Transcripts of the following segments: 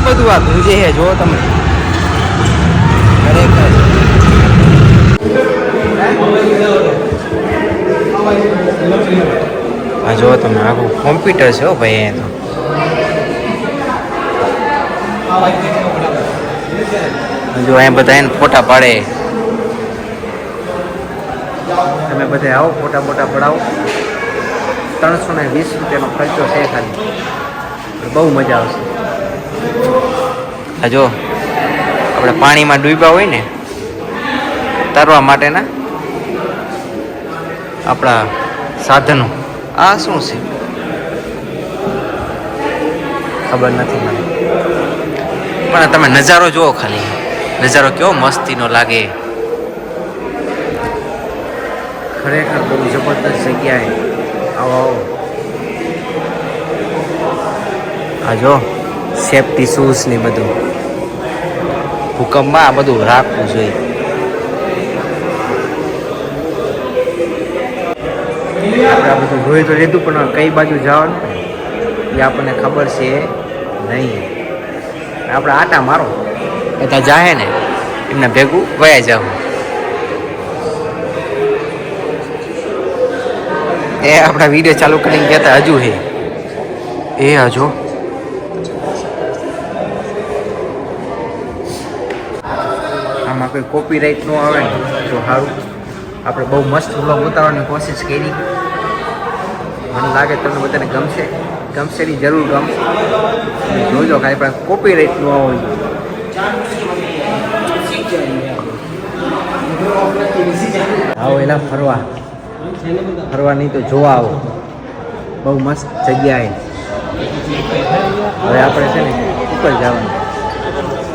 બધું આ ધ્રુજે છે, જો તમે ખરેખર. આ જો તમે આખું કોમ્પ્યુટર છે હો ભાઈ. અહીંયા તો જો અહીંયા બધા એને ફોટા પાડે. તમે બધા આવો ફોટા મોટા પડાવો. 320 રૂપિયાનો ખર્ચો છે ખાલી. બહુ મજા આવશે. આ જો આપણે પાણીમાં ડૂબ્યા હોય ને તરવા માટેના આપણા સાધનો. આ શું છે ખબર નથી મને, પણ તમે નજારો જુઓ ખાલી. નજારો કેવો મસ્તીનો લાગે. ખરેખર બહુ જબરદસ્ત જગ્યાએ. આવો આવો. આ જો સેફટી શૂઝ ને બધું. ભૂકંપમાં આ બધું રાખવું જોઈએ. આપણે આ બધું જોઈ તો લીધું, પણ કઈ બાજુ જવાનું એ આપણને ખબર છે નહીં. આપણે આટા મારો ત્યાં જાહે ને એમને ભેગું વયા જાવ. એ આપણા વિડીયો ચાલુ કરીને કહેતા હજુ હે એ હજુ આમાં કોઈ કોપીરાઇટ ન આવે ને તો સારું. આપણે બહુ મસ્ત વ્લોગ ઉતારવાની કોશિશ કરી. મને લાગે તમને બધાને ગમશે. ગમશે ની જરૂર ગમશે. જોજો કાંઈ પણ કોપીરાઇટ ન હોય. આવો એલા ફરવા નહીં તો જોવા આવો. બહુ મસ્ત જગ્યાએ. હવે આપણે છે ને ઉપર જવાનું.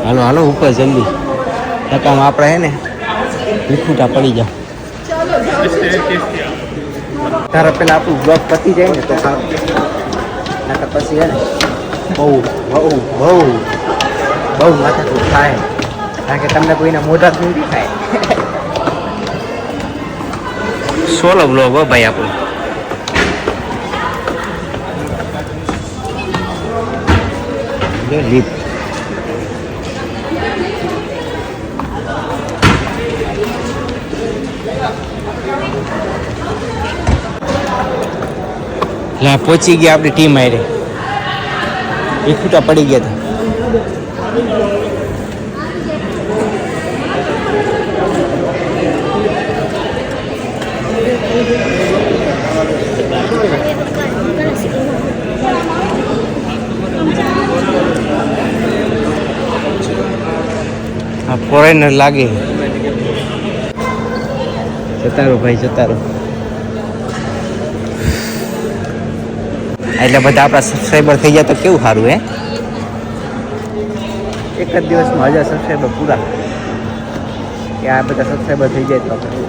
હાલો હાલો ઉપર જલ્દી. ટકામાં આપણે હે ને વિખૂટા પડી જાવ. તારા પેલા આપણું બ્લોગ પતી જાય ને તો સારું. નકર પછી હે ને બહુ માથાકૂટ થાય. કારણ કે તમને કોઈના મોઢા જ નહીં દેખાય. સોલો બ્લોગ હો ભાઈ આપણો. જો લિફ્ટ. એટલે પહોંચી ગયા આપણી ટીમ આરે. એક ફૂટા પડી ગયા હતા. આ ફોરેનર લાગે. જતારો ભાઈ જતારો. એટલે બધા આપણા સબસ્ક્રાઈબર થઈ જાય તો કેવું સારું હે. એક જ દિવસમાં 1000 સબસ્ક્રાઈબર પૂરા. કે આ બધા સબસ્ક્રાઈબર થઈ જાય તો આપણે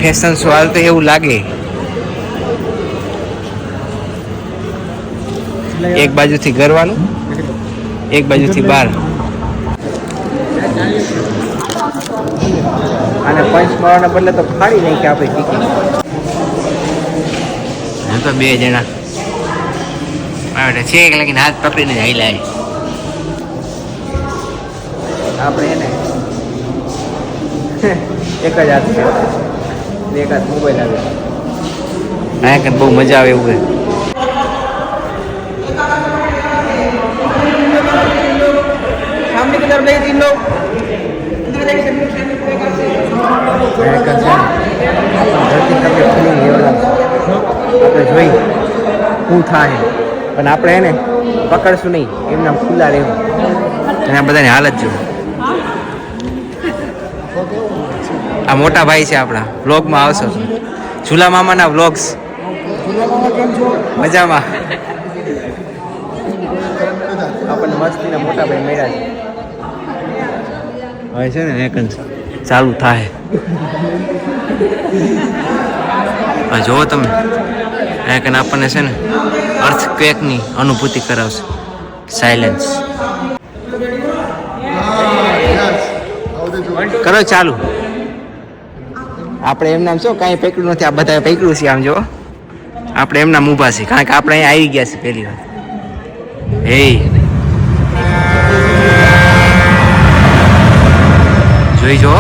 ફેશન શો હાલ તો એવું લાગે. એક બાજુથી ગરવાનું, એક બાજુથી બહાર. અને પંચ મારવાના બદલે તો ફાડી નાખી આપણી ટિકિટ. તો 2 જણા છે એક લગીને હાથ પકડીને જઈ લાય. આપણે એને એક જ હાથ છે, એક હાથ મોબાઈલ આવે. અહીંયા કંઈ બહુ મજા આવે એવું છે. सामने की तरफ नहीं 3 लोग આપણે જોઈ શું થાય. પણ આપણે એને પકડશું નહીં, એમના ખુલ્લા રહેવું. અને આ બધાની હાલત જોવું. આ મોટા ભાઈ છે આપણા. વ્લોગમાં આવશો ઝૂલા મામાના વ્લોગ્સ. મજામાં. આપણને મસ્તીના મોટા ભાઈ મળ્યા છે. હવે છે ને એક ચાલુ થાય. જુઓ તમે એક આપણને છે ને અર્થક્વેકની અનુભૂતિ કરાવશે. સાયલેન્સ કરો ચાલુ. આપણે એમ નામ શું કાંઈ પકડ્યું નથી, આ બધા પકડ્યું છે. આમ જો આપણે એમના ઊભા છીએ, કારણ કે આપણે અહીંયા આવી ગયા છે પહેલી વાર. હે જોઈ જો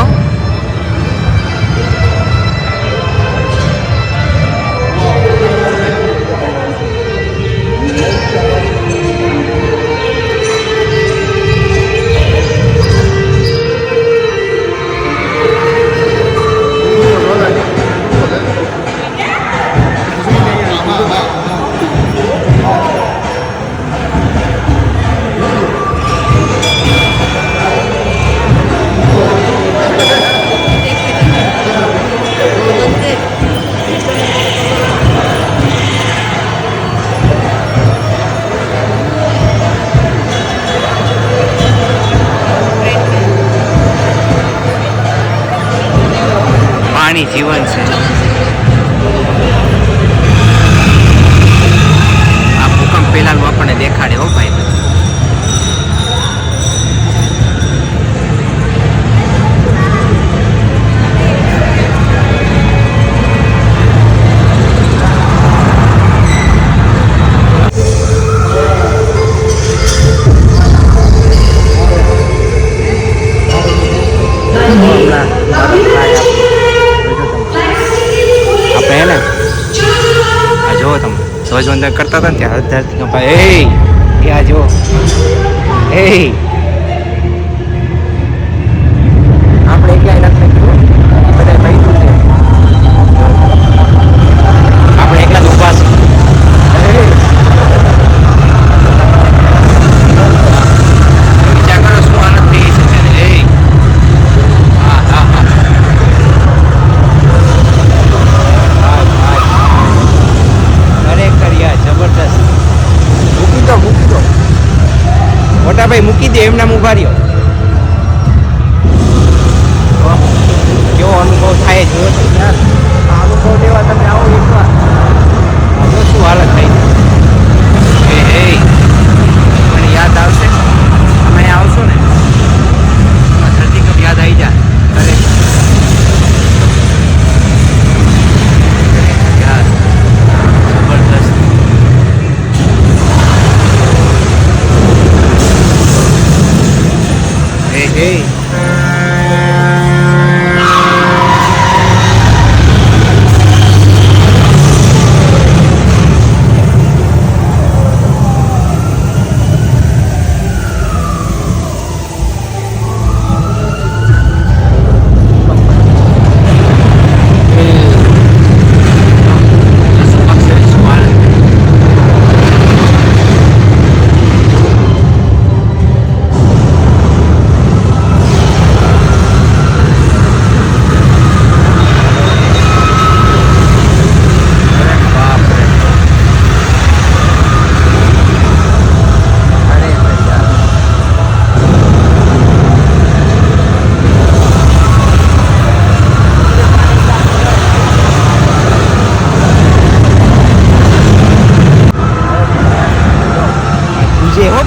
પાણી જીવન છે. આ ભૂકંપ પહેલાનું આપણને દેખાડે હો ભાઈ. ધ્વજવંદન કરતા હતા ને ત્યાં ધરતી ભાઈ ત્યાં જો આપણે ક્યાંય નથી બધા ભાઈ છે, આપણે એકલા જ ઉભા છે. વિચાર કરો શું આનંદ થઈ છે. જબરદસ્ત. મૂકી દો મોટા ભાઈ, મૂકી દે એમના ઉભા રહ્યો. કેવો અનુભવ થાય જો યાર. આ અનુભવ લેવા તમે આવો એકવાર, શું હાલત થઈ જાય. મને યાદ આવશે, તમે આવશો ને ધરતી કપ યાદ આવી જાય. અરે યાર જબરદસ્ત. Hey.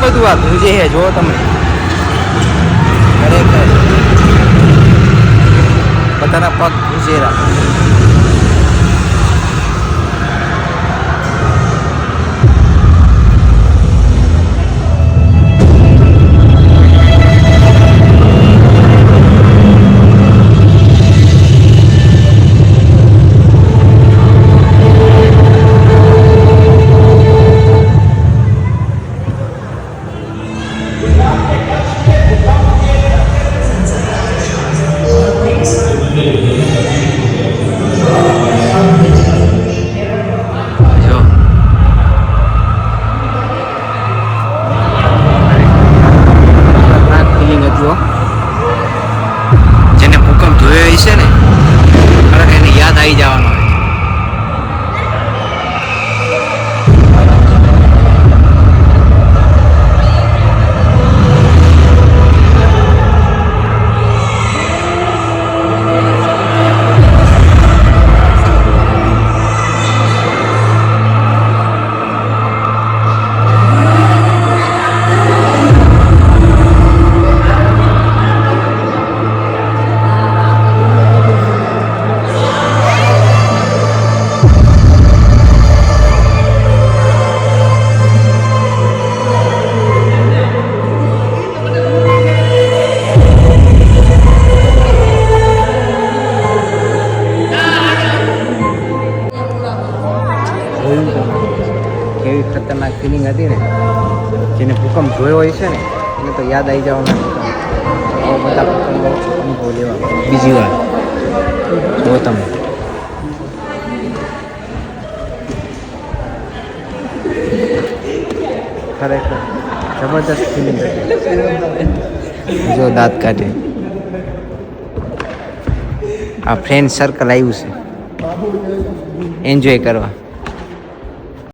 બધું આ ગુંજે છે જો તમે, ખરેખર બધાના પગ ગુંજેરા. ખતરનાક ફિલિંગ હતી ને, જેને ભૂકંપ જોયો હોય છે ને એને તો યાદ આવી જવાના આવા બધા ભૂકંપો અનુભવ લેવા બીજી વાર જો તમે. ખરેખર જબરદસ્ત ફિલિંગ હતી. જો દાંત કાઢે. આ ફ્રેન્ડ સર્કલ આવ્યું છે એન્જોય કરવા.